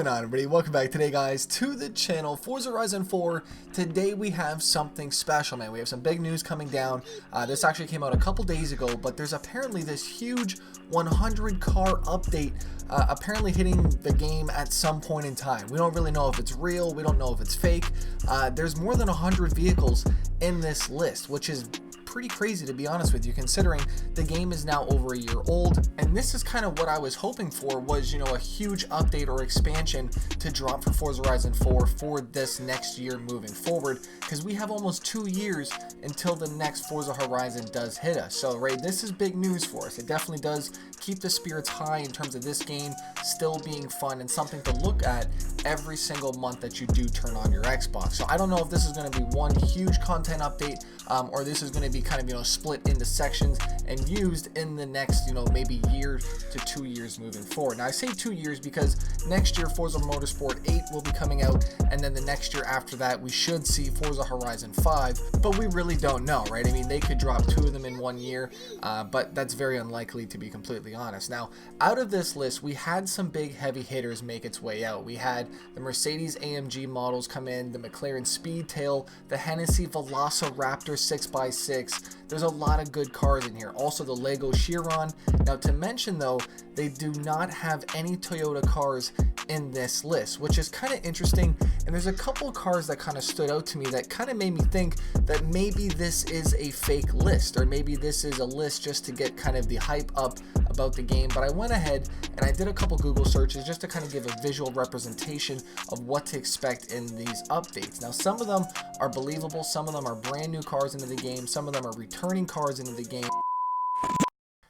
going on, everybody? Welcome back today, guys, to the channel. Forza Horizon 4. Today we have something special, man. We have some big news coming down. This actually came out a couple days ago, but there's apparently this huge 100 car update apparently hitting the game at some point in time. We don't really know if it's real. We don't know if it's fake. There's more than 100 vehicles in this list, which is pretty crazy, to be honest with you, considering the game is now over a year old. And this is kind of what I was hoping for, was, you know, a huge update or expansion to drop for Forza Horizon 4 for this next year moving forward, because we have almost 2 years until the next Forza Horizon does hit us. So right, this is big news for us. It definitely does keep the spirits high in terms of this game still being fun and something to look at every single month that you do turn on your Xbox. So I don't know if this is going to be one huge content update or this is going to be kind of, you know, split into sections and used in the next, you know, maybe year to 2 years moving forward. Now I say 2 years because next year Forza Motorsport 8 will be coming out, and then the next year after that we should see Forza Horizon 5, but we really don't know, right? I mean, they could drop 2 of them in 1 year, but that's very unlikely, to be completely honest. Now, out of this list, we had some big heavy hitters make its way out. We had the Mercedes AMG models come in, the McLaren Speedtail, the Hennessy Velociraptor 6x6. There's a lot of good cars in here. Also the Lego Chiron. Now, to mention though, they do not have any Toyota cars in this list, which is kind of interesting. And there's a couple of cars that kind of stood out to me that kind of made me think that maybe this is a fake list, or maybe this is a list just to get kind of the hype up about the game. But I went ahead and I did a couple Google searches just to kind of give a visual representation of what to expect in these updates. Now, some of them are believable, some of them are brand new cars into the game, some of them are returning cars into the game.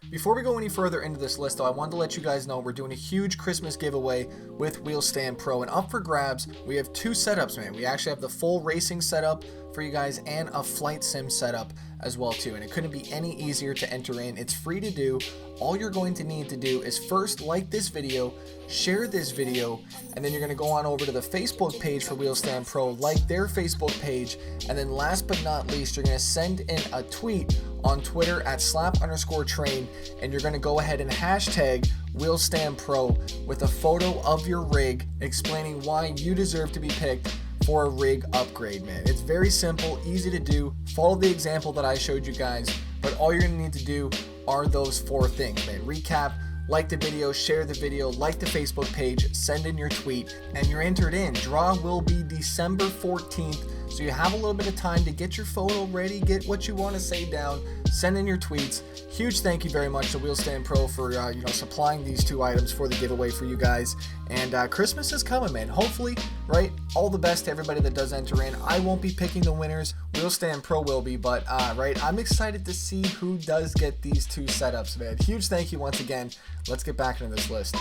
Before we go any further into this list though, I wanted to let you guys know we're doing a huge Christmas giveaway with Wheelstandpro, and up for grabs we have 2 setups, man. We actually have the full racing setup for you guys and a flight sim setup as well too, and it couldn't be any easier to enter in. It's free to do. All you're going to need to do is first like this video, share this video, and then you're going to go on over to the Facebook page for Wheelstandpro, like their Facebook page, and then last but not least, you're going to send in a tweet on Twitter at @SLAP_train, and you're going to go ahead and hashtag Wheelstandpro with a photo of your rig explaining why you deserve to be picked for a rig upgrade, man. It's very simple, easy to do. Follow the example that I showed you guys, but all you're gonna need to do are those 4 things, man. Recap: like the video, share the video, like the Facebook page, send in your tweet, and you're entered in. Draw will be December 14th, so you have a little bit of time to get your photo ready, get what you want to say down, send in your tweets. Huge thank you very much to Wheelstandpro for you know, supplying these 2 items for the giveaway for you guys. And Christmas is coming, man. Hopefully, right? All the best to everybody that does enter in. I won't be picking the winners. Wheelstandpro will be, but right, I'm excited to see who does get these 2 setups, man. Huge thank you once again. Let's get back into this list.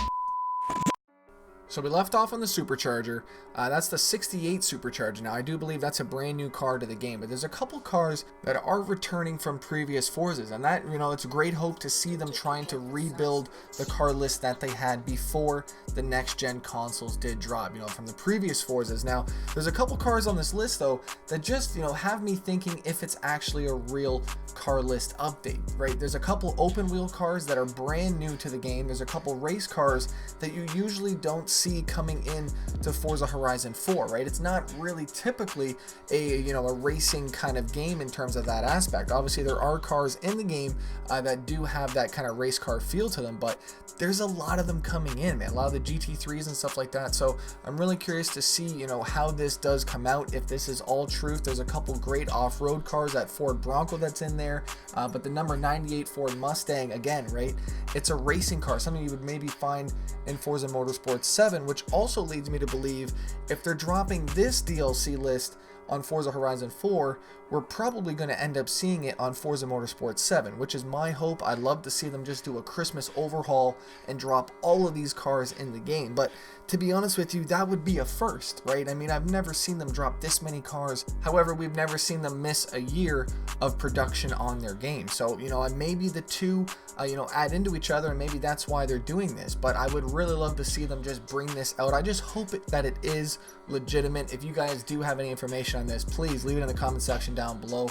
So we left off on the Supercharger. That's the 68 Supercharger. Now, I do believe that's a brand new car to the game, but there's a couple cars that are returning from previous Forzas, and that, you know, it's great hope to see them trying to rebuild the car list that they had before the next gen consoles did drop, you know, from the previous Forzas. Now, there's a couple cars on this list though that just, you know, have me thinking if it's actually a real car list update, right? There's a couple open wheel cars that are brand new to the game. There's a couple race cars that you usually don't see coming in to Forza Horizon 4, right? It's not really typically a, you know, a racing kind of game in terms of that aspect. Obviously there are cars in the game that do have that kind of race car feel to them, but there's a lot of them coming in, man. A lot of the GT3s and stuff like that. So I'm really curious to see, you know, how this does come out, if this is all truth. There's a couple great off-road cars, that Ford Bronco that's in there, but the number 98 Ford Mustang, again, right? It's a racing car, something you would maybe find in Forza Motorsport 7, which also leads me to believe if they're dropping this DLC list on Forza Horizon 4, we're probably going to end up seeing it on Forza Motorsport 7, which is my hope. I'd love to see them just do a Christmas overhaul and drop all of these cars in the game. But to be honest with you, that would be a first, right? I mean, I've never seen them drop this many cars. However, we've never seen them miss a year of production on their game. So, you know, maybe the 2, you know, add into each other, and maybe that's why they're doing this. But I would really love to see them just bring this out. I just hope that it is legitimate. If you guys do have any information on this, please leave it in the comment section down below.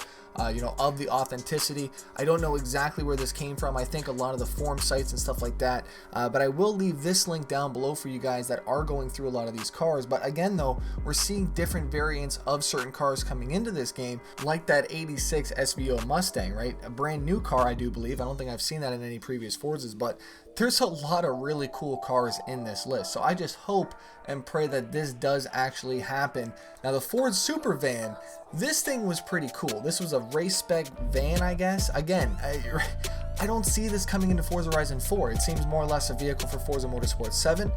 You know, of the authenticity. I don't know exactly where this came from. I think a lot of the forum sites and stuff like that, but I will leave this link down below for you guys that are going through a lot of these cars. But again though, we're seeing different variants of certain cars coming into this game, like that 86 SVO Mustang, right? A brand new car, I do believe. I don't think I've seen that in any previous Forzas, but there's a lot of really cool cars in this list. So I just hope and pray that this does actually happen. Now the Ford Super Van, this thing was pretty cool. This was a race spec van, I guess. Again, I don't see this coming into Forza Horizon 4. It seems more or less a vehicle for Forza Motorsport 7.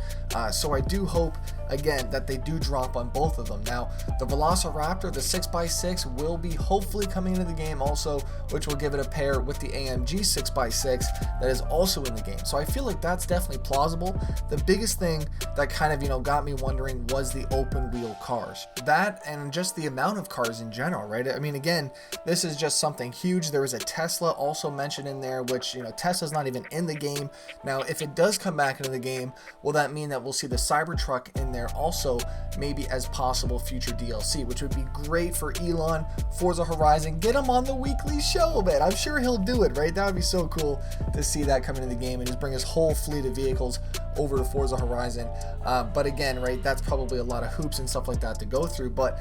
So I do hope, again, that they do drop on both of them. Now, the Velociraptor, the 6x6, will be hopefully coming into the game also, which will give it a pair with the AMG 6x6 that is also in the game. So I feel like that's definitely plausible. The biggest thing that kind of, you know, got me wondering was the open wheel cars. That and just the amount of cars in general, right? I mean, again, this is just something huge. There was a Tesla also mentioned in there, which, you know, Tesla's not even in the game. Now, if it does come back into the game, will that mean that we'll see the Cybertruck in there also, maybe as possible future DLC, which would be great for Elon, Forza Horizon. Get him on the weekly show, man. I'm sure he'll do it, right? That would be so cool to see that come into the game and just bring his whole fleet of vehicles over to Forza Horizon. But again, right, that's probably a lot of hoops and stuff like that to go through. But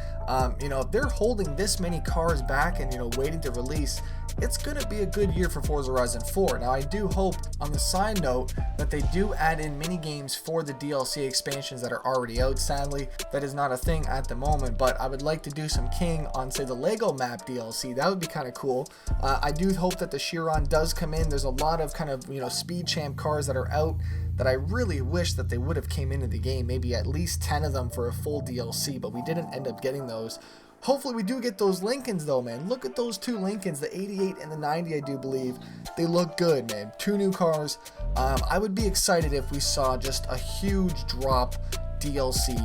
you know, if they're holding this many cars back and, you know, waiting to release, it's going to be a good year for Forza Horizon 4. Now, I do hope, on the side note, that they do add in mini games for the DLC expansions that are already out. Sadly, that is not a thing at the moment, but I would like to do some King on, say, the Lego map DLC. That would be kind of cool. I do hope that the Chiron does come in. There's a lot of kind of, you know, Speed Champ cars that are out that I really wish that they would have came into the game, maybe at least 10 of them for a full DLC, but we didn't end up getting those. Hopefully we do get those Lincolns though, man. Look at those two Lincolns, the 88 and the 90, I do believe. They look good, man. Two new cars. I would be excited if we saw just a huge drop DLC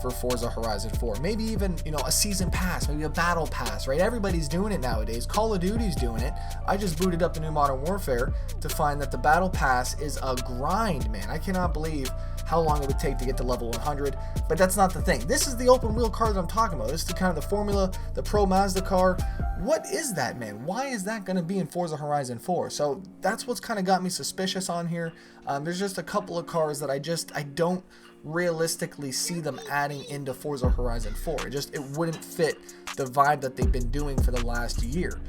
for Forza Horizon 4. Maybe even, you know, a season pass, maybe a battle pass, right? Everybody's doing it nowadays. Call of Duty's doing it. I just booted up the new Modern Warfare to find that the battle pass is a grind, man. I cannot believe how long it would take to get to level 100, but that's not the thing. This is the open wheel car that I'm talking about. This is the kind of the Formula, the Pro Mazda car. What is that, man? Why is that going to be in Forza Horizon 4? So that's what's kind of got me suspicious on here. There's just a couple of cars that I don't realistically see them adding into Forza Horizon 4. It wouldn't fit the vibe that they've been doing for the last year.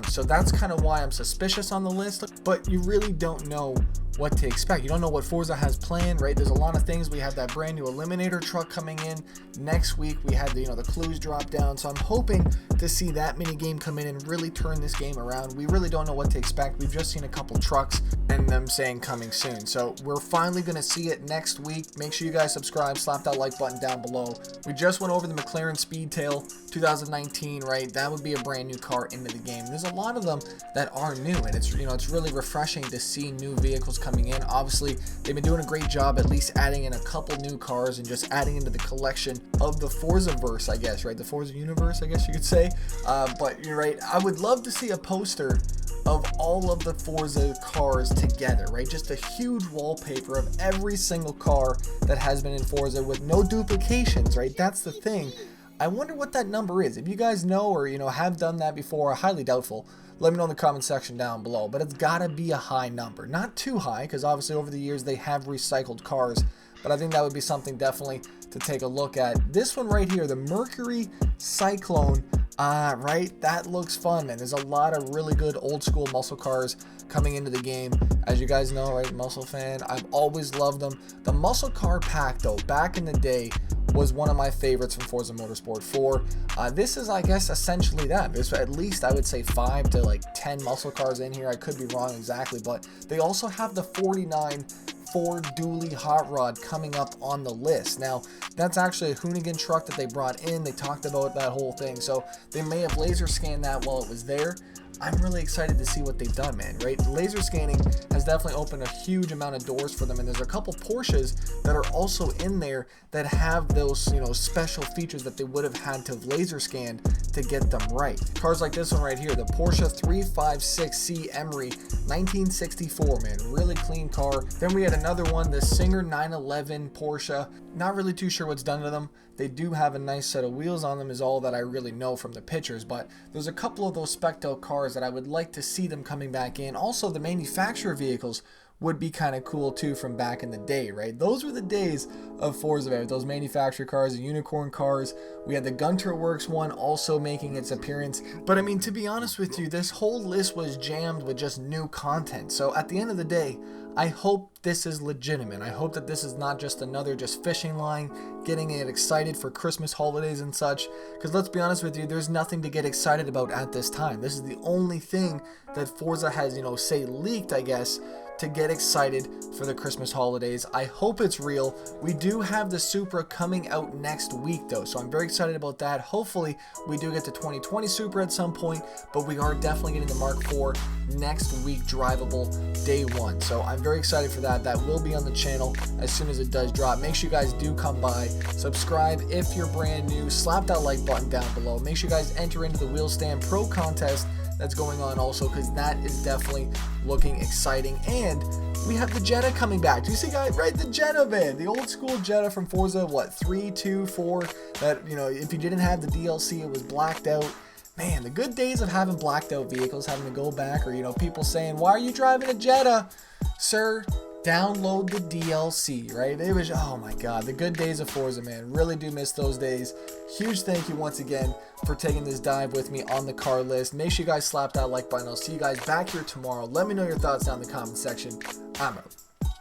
So that's kind of why I'm suspicious on the list, but you really don't know what to expect. You don't know what Forza has planned, right? There's a lot of things. We have that brand new Eliminator truck coming in next week. We had the, you know, the clues drop down, so I'm hoping to see that mini game come in and really turn this game around. We really don't know what to expect. We've just seen a couple trucks and them saying coming soon, so we're finally going to see it next week. Make sure you guys subscribe, slap that like button down below. We just went over the McLaren Speedtail 2019, right? That would be a brand new car into the game. There's a lot of them that are new, and it's, you know, it's really refreshing to see new vehicles coming in. Obviously, they've been doing a great job at least adding in a couple new cars and just adding into the collection of the Forza-verse, I guess, right? The Forza universe, I guess you could say. But you're right. I would love to see a poster of all of the Forza cars together, right? Just a huge wallpaper of every single car that has been in Forza with no duplications, right? That's the thing. I wonder what that number is. If you guys know or, you know, have done that before, highly doubtful, let me know in the comment section down below. But it's gotta be a high number. Not too high, because obviously over the years they have recycled cars. But I think that would be something definitely to take a look at. This one right here, the Mercury Cyclone, right? That looks fun, man. There's a lot of really good old school muscle cars coming into the game. As you guys know, right, muscle fan, I've always loved them. The muscle car pack, though, back in the day, was one of my favorites from Forza Motorsport 4. This is, I guess, essentially that. There's at least, I would say, 5 to like 10 muscle cars in here. I could be wrong exactly, but they also have the 49 Ford Dually Hot Rod coming up on the list. Now, that's actually a Hoonigan truck that they brought in. They talked about that whole thing, so they may have laser scanned that while it was there. I'm really excited to see what they've done, man, right? Laser scanning has definitely opened a huge amount of doors for them, and there's a couple Porsches that are also in there that have those, you know, special features that they would have had to have laser scanned to get them right. Cars like this one right here, the Porsche 356C Emery 1964, man, really clean car. Then we had another one, the Singer 911 Porsche. Not really too sure what's done to them. They do have a nice set of wheels on them is all that I really know from the pictures, but there's a couple of those spec'd out cars that I would like to see them coming back in. Also, the manufacturer vehicles would be kind of cool too from back in the day, right? Those were the days of Forza, man, those manufacturer cars, the unicorn cars. We had the Gunter Works one also making its appearance. But I mean, to be honest with you, this whole list was jammed with just new content. So at the end of the day, I hope this is legitimate. I hope that this is not just another fishing line, getting it excited for Christmas holidays and such. Because let's be honest with you, there's nothing to get excited about at this time. This is the only thing that Forza has, say leaked, I guess, to get excited for the Christmas holidays. I hope it's real. We do have the Supra coming out next week though, so I'm very excited about that. Hopefully we do get the 2020 Supra at some point, but we are definitely getting the Mark IV next week, drivable day one. So I'm very excited for that. That will be on the channel as soon as it does drop. Make sure you guys do come by, subscribe if you're brand new, slap that like button down below. Make sure you guys enter into the Wheelstandpro contest that's going on also, because that is definitely looking exciting. And we have the Jetta coming back. Do you see, guys, right? The Jetta, man, the old school Jetta from Forza, what, 3, 2, 4, that, if you didn't have the DLC, it was blacked out. Man, the good days of having blacked out vehicles, having to go back, or, people saying, why are you driving a Jetta? Sir, download the DLC, right? It was, oh my God, the good days of Forza, man. Really do miss those days. Huge thank you once again for taking this dive with me on the car list. Make sure you guys slap that like button. I'll see you guys back here tomorrow. Let me know your thoughts down in the comment section. I'm out.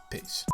Peace.